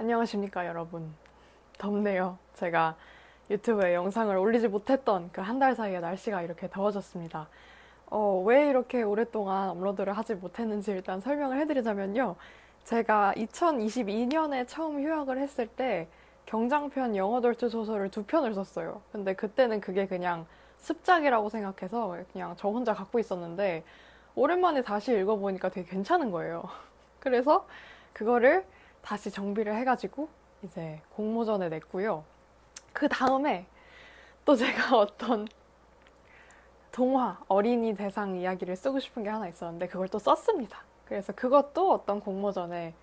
안녕하십니까 여러분. 덥네요. 제가 유튜브에 영상을 올리지 못했던 그 한 달 사이에 날씨가 이렇게 더워졌습니다. 왜 이렇게 오랫동안 업로드를 하지 못했는지 일단 설명을 해드리자면요. 제가 2022년에 처음 휴학을 했을 때 경장편 영어덜트 소설을 2편을 썼어요. 근데 그때는 그게 그냥 습작이라고 생각해서 그냥 저 혼자 갖고 있었는데 오랜만에 다시 읽어보니까 되게 괜찮은 거예요. 그래서 그거를 다시 정비를 해가지고 이제 공모전에 냈고요. 그 다음에 또 제가 어떤 동화, 어린이 대상 이야기를 쓰고 싶은 게 하나 있었는데 그걸 또 썼습니다. 그래서 그것도 어떤 공모전에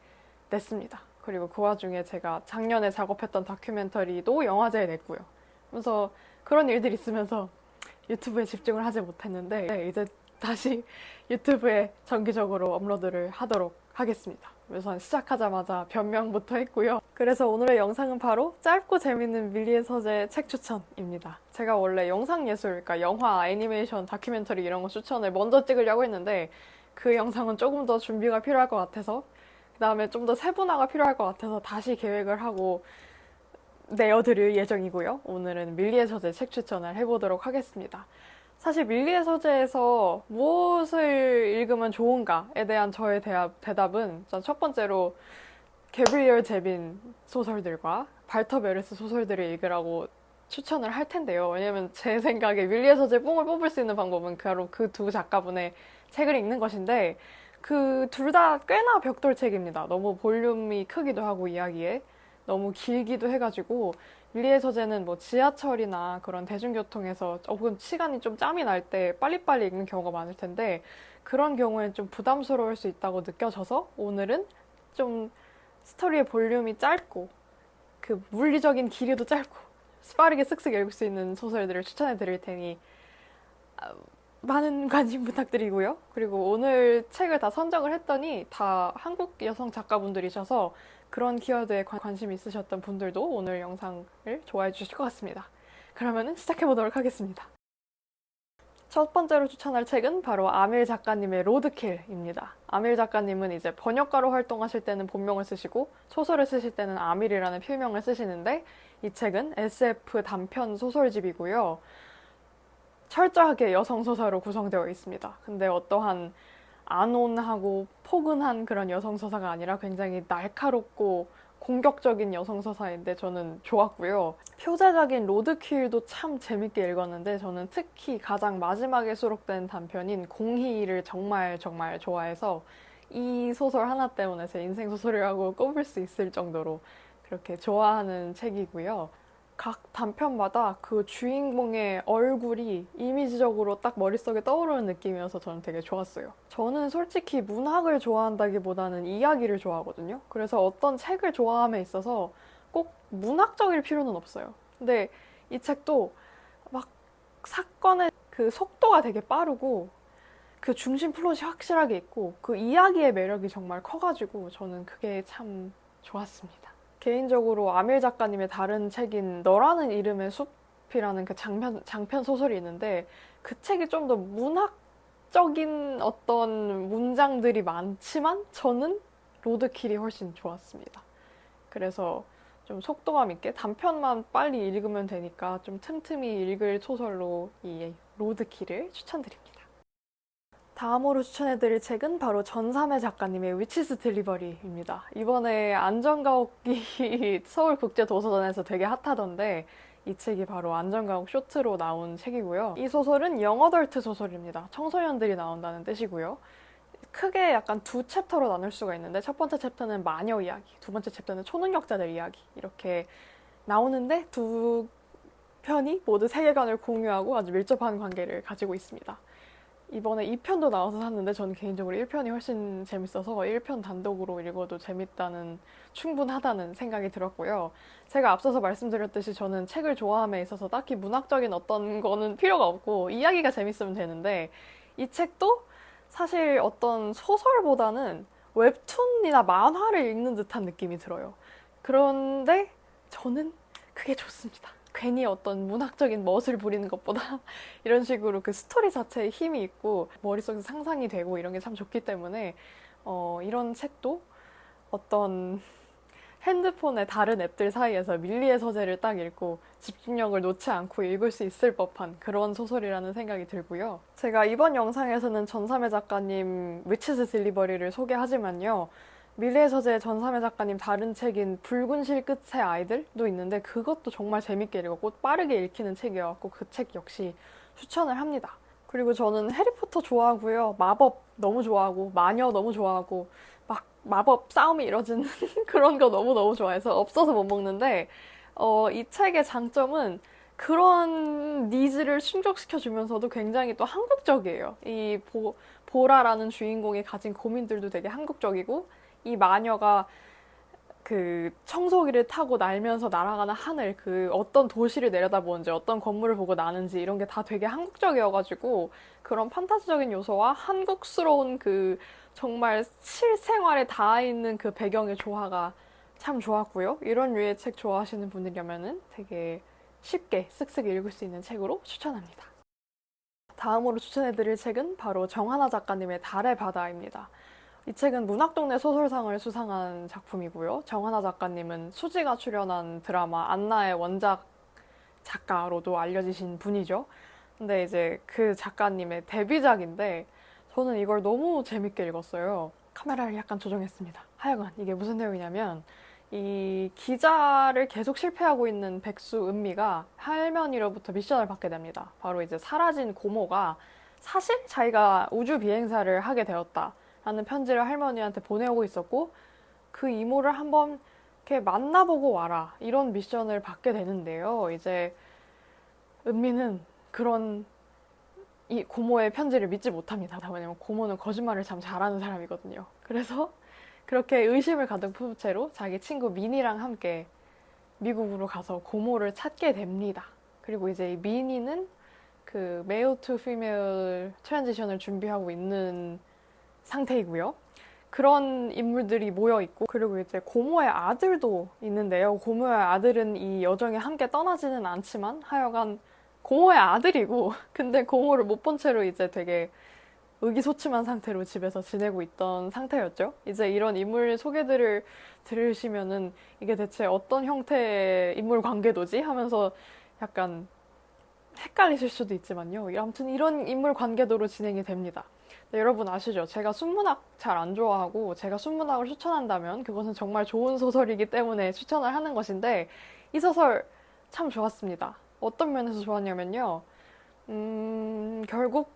냈습니다. 그리고 그 와중에 제가 작년에 작업했던 다큐멘터리도 영화제에 냈고요. 그래서 그런 일들이 있으면서 유튜브에 집중을 하지 못했는데 이제 다시 유튜브에 정기적으로 업로드를 하도록 하겠습니다. 우선 시작하자마자 변명부터 했고요. 그래서 오늘의 영상은 바로 짧고 재밌는 밀리의 서재 책 추천입니다. 제가 원래 영상예술, 그러니까 영화, 애니메이션, 다큐멘터리 이런 거 추천을 먼저 찍으려고 했는데 그 영상은 조금 더 준비가 필요할 것 같아서 그 다음에 좀 더 세분화가 필요할 것 같아서 다시 계획을 하고 내어드릴 예정이고요. 오늘은 밀리의 서재 책 추천을 해보도록 하겠습니다. 사실 밀리의 서재에서 무엇을 읽으면 좋은가에 대한 저의 대답은 첫 번째로 게브리엘 제빈 소설들과 발터 베르스 소설들을 읽으라고 추천을 할 텐데요. 왜냐면 제 생각에 밀리의 서재 뽕을 뽑을 수 있는 방법은 바로 그 두 작가분의 책을 읽는 것인데 그 둘 다 꽤나 벽돌책입니다. 너무 볼륨이 크기도 하고 이야기에 너무 길기도 해가지고 밀리의 서재는 뭐 지하철이나 그런 대중교통에서 혹은 시간이 좀 짬이 날 때 빨리빨리 읽는 경우가 많을 텐데 그런 경우엔 좀 부담스러울 수 있다고 느껴져서 오늘은 좀 스토리의 볼륨이 짧고 그 물리적인 길이도 짧고 빠르게 쓱쓱 읽을 수 있는 소설들을 추천해 드릴 테니 많은 관심 부탁드리고요. 그리고 오늘 책을 다 선정을 했더니 다 한국 여성 작가분들이셔서 그런 키워드에 관심 있으셨던 분들도 오늘 영상을 좋아해 주실 것 같습니다. 그러면은 시작해 보도록 하겠습니다. 첫 번째로 추천할 책은 바로 아밀 작가님의 로드킬입니다. 아밀 작가님은 이제 번역가로 활동하실 때는 본명을 쓰시고 소설을 쓰실 때는 아밀이라는 필명을 쓰시는데 이 책은 SF 단편 소설집이고요. 철저하게 여성서사로 구성되어 있습니다. 근데 어떠한 안온하고 포근한 그런 여성서사가 아니라 굉장히 날카롭고 공격적인 여성서사인데 저는 좋았고요. 표제작인 로드킬도 참 재밌게 읽었는데 저는 특히 가장 마지막에 수록된 단편인 공희를 정말 좋아해서 이 소설 하나 때문에 제 인생 소설이라고 꼽을 수 있을 정도로 그렇게 좋아하는 책이고요. 각 단편마다 그 주인공의 얼굴이 이미지적으로 딱 머릿속에 떠오르는 느낌이어서 저는 되게 좋았어요. 저는 솔직히 문학을 좋아한다기보다는 이야기를 좋아하거든요. 그래서 어떤 책을 좋아함에 있어서 꼭 문학적일 필요는 없어요. 근데 이 책도 막 사건의 그 속도가 되게 빠르고 그 중심 플롯이 확실하게 있고 그 이야기의 매력이 정말 커가지고 저는 그게 참 좋았습니다. 개인적으로 아밀 작가님의 다른 책인 너라는 이름의 숲이라는 그 장편 소설이 있는데 그 책이 좀 더 문학적인 어떤 문장들이 많지만 저는 로드킬이 훨씬 좋았습니다. 그래서 좀 속도감 있게 단편만 빨리 읽으면 되니까 좀 틈틈이 읽을 소설로 이 로드킬을 추천드립니다. 다음으로 추천해드릴 책은 바로 전삼회 작가님의 위치스 딜리버리입니다. 이번에 안전가옥이 서울국제도서관에서 되게 핫하던데 이 책이 바로 안전가옥 쇼트로 나온 책이고요. 이 소설은 영어덜트 소설입니다. 청소년들이 나온다는 뜻이고요. 크게 약간 두 챕터로 나눌 수가 있는데 첫 번째 챕터는 마녀 이야기, 두 번째 챕터는 초능력자들 이야기 이렇게 나오는데 두 편이 모두 세계관을 공유하고 아주 밀접한 관계를 가지고 있습니다. 이번에 2편도 나와서 샀는데 저는 개인적으로 1편이 훨씬 재밌어서 1편 단독으로 읽어도 충분하다는 생각이 들었고요. 제가 앞서서 말씀드렸듯이 저는 책을 좋아함에 있어서 딱히 문학적인 어떤 거는 필요가 없고 이야기가 재밌으면 되는데 이 책도 사실 어떤 소설보다는 웹툰이나 만화를 읽는 듯한 느낌이 들어요. 그런데 저는 그게 좋습니다. 괜히 어떤 문학적인 멋을 부리는 것보다 이런 식으로 그 스토리 자체에 힘이 있고 머릿속에서 상상이 되고 이런 게 참 좋기 때문에 이런 책도 어떤 핸드폰의 다른 앱들 사이에서 밀리의 서재를 딱 읽고 집중력을 놓지 않고 읽을 수 있을 법한 그런 소설이라는 생각이 들고요. 제가 이번 영상에서는 전삼회 작가님 위치스 딜리버리를 소개하지만요. 밀리의 서재의 전삼회 작가님 다른 책인 붉은 실 끝의 아이들도 있는데 그것도 정말 재밌게 읽었고 빠르게 읽히는 책이어서 그 책 역시 추천을 합니다. 그리고 저는 해리포터 좋아하고요. 마법 너무 좋아하고 마녀 너무 좋아하고 막 마법 싸움이 이뤄지는 그런 거 너무너무 좋아해서 없어서 못 먹는데 이 책의 장점은 그런 니즈를 충족시켜주면서도 굉장히 또 한국적이에요. 이 보라라는 주인공이 가진 고민들도 되게 한국적이고 이 마녀가 그 청소기를 타고 날면서 날아가는 하늘, 그 어떤 도시를 내려다보는지 어떤 건물을 보고 나는지 이런 게 다 되게 한국적이어가지고 그런 판타지적인 요소와 한국스러운 그 정말 실생활에 닿아 있는 그 배경의 조화가 참 좋았고요. 이런 류의 책 좋아하시는 분이라면은 되게 쉽게 쓱쓱 읽을 수 있는 책으로 추천합니다. 다음으로 추천해드릴 책은 바로 정하나 작가님의 달의 바다입니다. 이 책은 문학동네 소설상을 수상한 작품이고요. 정하나 작가님은 수지가 출연한 드라마 안나의 원작 작가로도 알려지신 분이죠. 근데 이제 그 작가님의 데뷔작인데 저는 이걸 너무 재밌게 읽었어요. 카메라를 약간 조정했습니다. 하여간 이게 무슨 내용이냐면 이 기자를 계속 실패하고 있는 백수 은미가 할머니로부터 미션을 받게 됩니다. 바로 이제 사라진 고모가 사실 자기가 우주 비행사를 하게 되었다 라는 편지를 할머니한테 보내오고 있었고 그 이모를 한번 이렇게 만나보고 와라 이런 미션을 받게 되는데요. 이제 은미는 그런 이 고모의 편지를 믿지 못합니다. 왜냐면 고모는 거짓말을 참 잘하는 사람이거든요. 그래서 그렇게 의심을 가득 품은 채로 자기 친구 미니랑 함께 미국으로 가서 고모를 찾게 됩니다. 그리고 이제 이 미니는 그 메일 투 피메일 트랜지션을 준비하고 있는 상태이고요. 그런 인물들이 모여 있고 그리고 이제 고모의 아들도 있는데요. 고모의 아들은 이 여정에 함께 떠나지는 않지만 하여간 고모의 아들이고 근데 고모를 못 본 채로 이제 되게 의기소침한 상태로 집에서 지내고 있던 상태였죠. 이제 이런 인물 소개들을 들으시면은 이게 대체 어떤 형태의 인물 관계도지? 하면서 약간 헷갈리실 수도 있지만요. 아무튼 이런 인물 관계도로 진행이 됩니다. 네, 여러분 아시죠? 제가 순문학 잘 안 좋아하고 제가 순문학을 추천한다면 그것은 정말 좋은 소설이기 때문에 추천을 하는 것인데 이 소설 참 좋았습니다. 어떤 면에서 좋았냐면요. 결국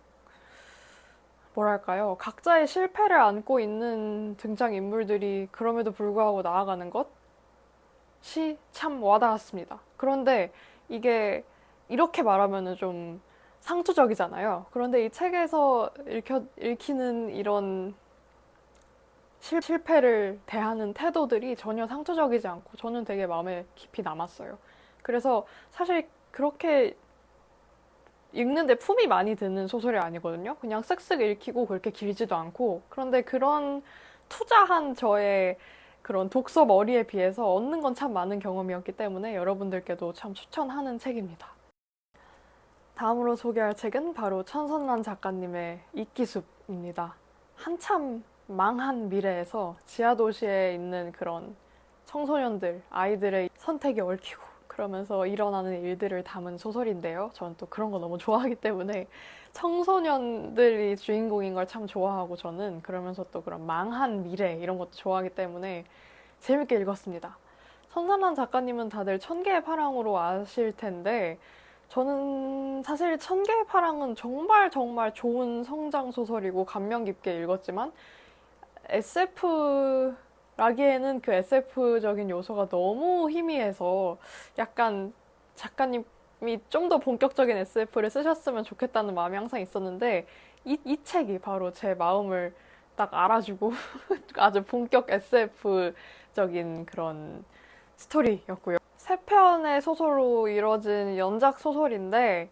뭐랄까요. 각자의 실패를 안고 있는 등장인물들이 그럼에도 불구하고 나아가는 것이 참 와닿았습니다. 그런데 이게 이렇게 말하면은 좀 상투적이잖아요. 그런데 이 책에서 읽히는 이런 실패를 대하는 태도들이 전혀 상투적이지 않고 저는 되게 마음에 깊이 남았어요. 그래서 사실 그렇게 읽는데 품이 많이 드는 소설이 아니거든요. 그냥 쓱쓱 읽히고 그렇게 길지도 않고. 그런데 그런 투자한 저의 그런 독서 머리에 비해서 얻는 건 참 많은 경험이었기 때문에 여러분들께도 참 추천하는 책입니다. 다음으로 소개할 책은 바로 천선란 작가님의 이끼숲입니다. 한참 망한 미래에서 지하도시에 있는 그런 청소년들, 아이들의 선택이 얽히고 그러면서 일어나는 일들을 담은 소설인데요. 저는 또 그런 거 너무 좋아하기 때문에 청소년들이 주인공인 걸 참 좋아하고 저는 그러면서 또 그런 망한 미래 이런 것도 좋아하기 때문에 재밌게 읽었습니다. 천선란 작가님은 다들 천개의 파랑으로 아실 텐데 저는 사실 천개의 파랑은 정말 정말 좋은 성장 소설이고 감명 깊게 읽었지만 SF라기에는 그 SF적인 요소가 너무 희미해서 약간 작가님이 좀 더 본격적인 SF를 쓰셨으면 좋겠다는 마음이 항상 있었는데 이 책이 바로 제 마음을 딱 알아주고 아주 본격 SF적인 그런 스토리였고요. 세 편의 소설로 이루어진 연작 소설인데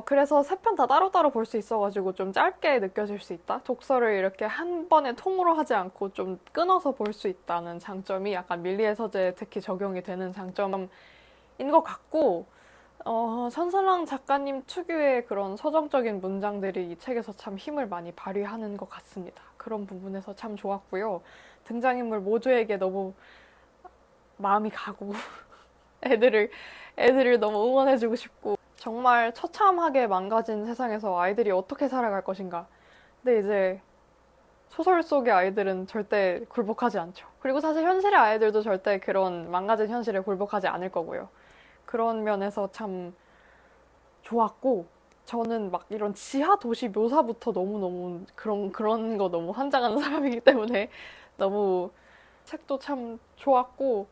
그래서 세 편 다 따로따로 볼 수 있어가지고 좀 짧게 느껴질 수 있다. 독서를 이렇게 한 번에 통으로 하지 않고 좀 끊어서 볼 수 있다는 장점이 약간 밀리의 서재에 특히 적용이 되는 장점인 것 같고 천선랑 작가님 특유의 그런 서정적인 문장들이 이 책에서 참 힘을 많이 발휘하는 것 같습니다. 그런 부분에서 참 좋았고요. 등장인물 모두에게 너무 마음이 가고 애들을 너무 응원해주고 싶고 정말 처참하게 망가진 세상에서 아이들이 어떻게 살아갈 것인가. 근데 이제 소설 속의 아이들은 절대 굴복하지 않죠. 그리고 사실 현실의 아이들도 절대 그런 망가진 현실에 굴복하지 않을 거고요. 그런 면에서 참 좋았고, 저는 막 이런 지하 도시 묘사부터 너무너무 그런 거 너무 환장하는 사람이기 때문에 너무 책도 참 좋았고,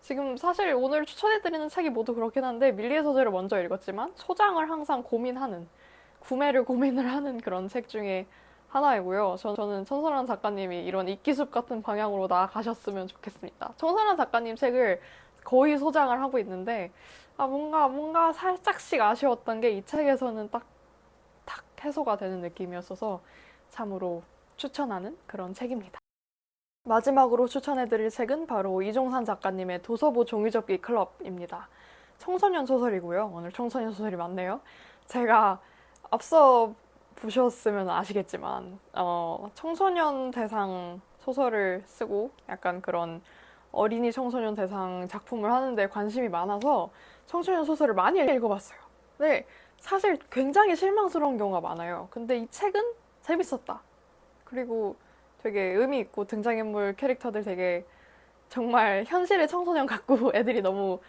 지금 사실 오늘 추천해드리는 책이 모두 그렇긴 한데, 밀리의 소설을 먼저 읽었지만, 소장을 항상 고민하는, 구매를 고민을 하는 그런 책 중에 하나이고요. 저는 청선한 작가님이 이런 이끼숲 같은 방향으로 나아가셨으면 좋겠습니다. 청선한 작가님 책을 거의 소장을 하고 있는데, 뭔가 살짝씩 아쉬웠던 게 이 책에서는 딱 해소가 되는 느낌이었어서 참으로 추천하는 그런 책입니다. 마지막으로 추천해드릴 책은 바로 이종산 작가님의 도서부 종이접기 클럽입니다. 청소년 소설이고요. 오늘 청소년 소설이 많네요. 제가 앞서 보셨으면 아시겠지만 청소년 대상 소설을 쓰고 약간 그런 어린이 청소년 대상 작품을 하는데 관심이 많아서 청소년 소설을 많이 읽어봤어요. 근데 사실 굉장히 실망스러운 경우가 많아요. 근데 이 책은 재밌었다. 그리고 되게 의미 있고 등장인물 캐릭터들 되게 정말 현실의 청소년 같고 애들이 너무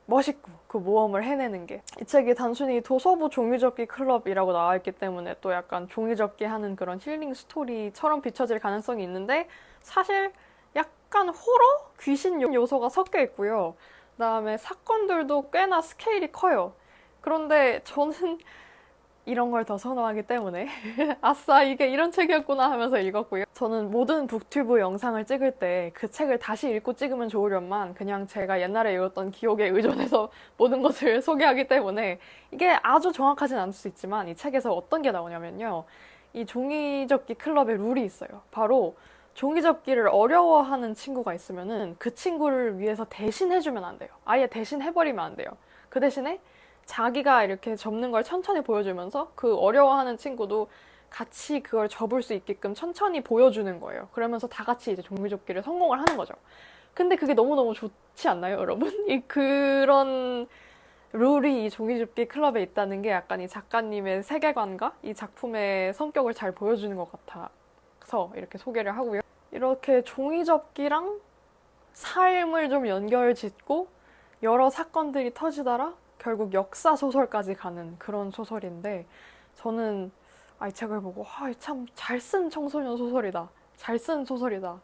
멋있고 그 모험을 해내는 게 이 책이 단순히 도서부 종이접기 클럽이라고 나와 있기 때문에 또 약간 종이접기 하는 그런 힐링 스토리처럼 비춰질 가능성이 있는데 사실 약간 호러? 귀신 요소가 섞여 있고요. 그다음에 사건들도 꽤나 스케일이 커요. 그런데 저는 이런 걸 더 선호하기 때문에 아싸 이게 이런 책이었구나 하면서 읽었고요. 저는 모든 북튜브 영상을 찍을 때 그 책을 다시 읽고 찍으면 좋으련만 그냥 제가 옛날에 읽었던 기억에 의존해서 모든 것을 소개하기 때문에 이게 아주 정확하진 않을 수 있지만 이 책에서 어떤 게 나오냐면요. 이 종이접기 클럽의 룰이 있어요. 바로 종이접기를 어려워하는 친구가 있으면은 그 친구를 위해서 대신 해주면 안 돼요. 아예 대신 해버리면 안 돼요. 그 대신에 자기가 이렇게 접는 걸 천천히 보여주면서 그 어려워하는 친구도 같이 그걸 접을 수 있게끔 천천히 보여주는 거예요. 그러면서 다 같이 이제 종이접기를 성공을 하는 거죠. 근데 그게 너무너무 좋지 않나요, 여러분? 그런 룰이 이 종이접기 클럽에 있다는 게 약간 이 작가님의 세계관과 이 작품의 성격을 잘 보여주는 것 같아서 이렇게 소개를 하고요. 이렇게 종이접기랑 삶을 좀 연결 짓고 여러 사건들이 터지다가 결국 역사 소설까지 가는 그런 소설인데 저는 이 책을 보고 참 잘 쓴 청소년 소설이다. 잘 쓴 소설이다.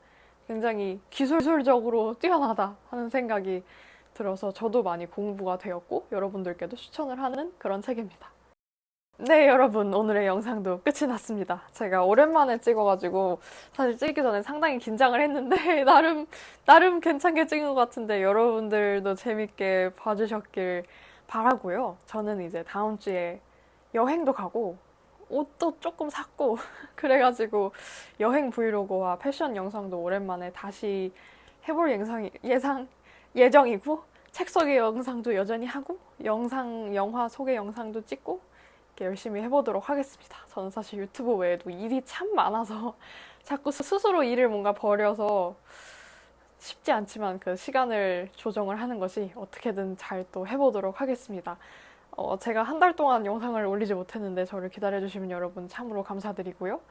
굉장히 기술적으로 뛰어나다 하는 생각이 들어서 저도 많이 공부가 되었고 여러분들께도 추천을 하는 그런 책입니다. 네, 여러분, 오늘의 영상도 끝이 났습니다. 제가 오랜만에 찍어가지고, 사실 찍기 전에 상당히 긴장을 했는데, 나름 괜찮게 찍은 것 같은데, 여러분들도 재밌게 봐주셨길 바라고요. 저는 이제 다음 주에 여행도 가고, 옷도 조금 샀고, 그래가지고, 여행 브이로그와 패션 영상도 오랜만에 다시 해볼 예정이고, 책 소개 영상도 여전히 하고, 영화 소개 영상도 찍고, 열심히 해보도록 하겠습니다. 저는 사실 유튜브 외에도 일이 참 많아서 자꾸 스스로 일을 뭔가 벌여서 쉽지 않지만 그 시간을 조정을 하는 것이 어떻게든 잘 또 해보도록 하겠습니다. 제가 한 달 동안 영상을 올리지 못했는데 저를 기다려주시는 여러분 참으로 감사드리고요.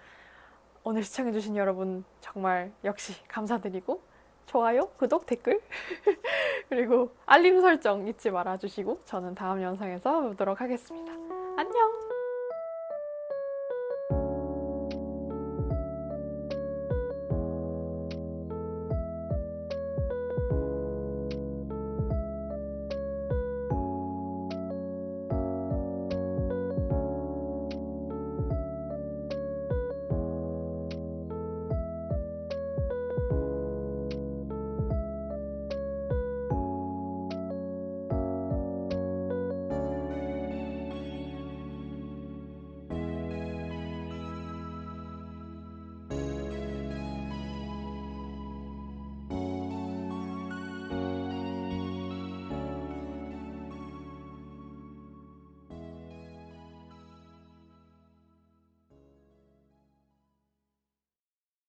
오늘 시청해주신 여러분 정말 역시 감사드리고 좋아요, 구독, 댓글 그리고 알림 설정 잊지 말아주시고 저는 다음 영상에서 뵙도록 하겠습니다. 안녕!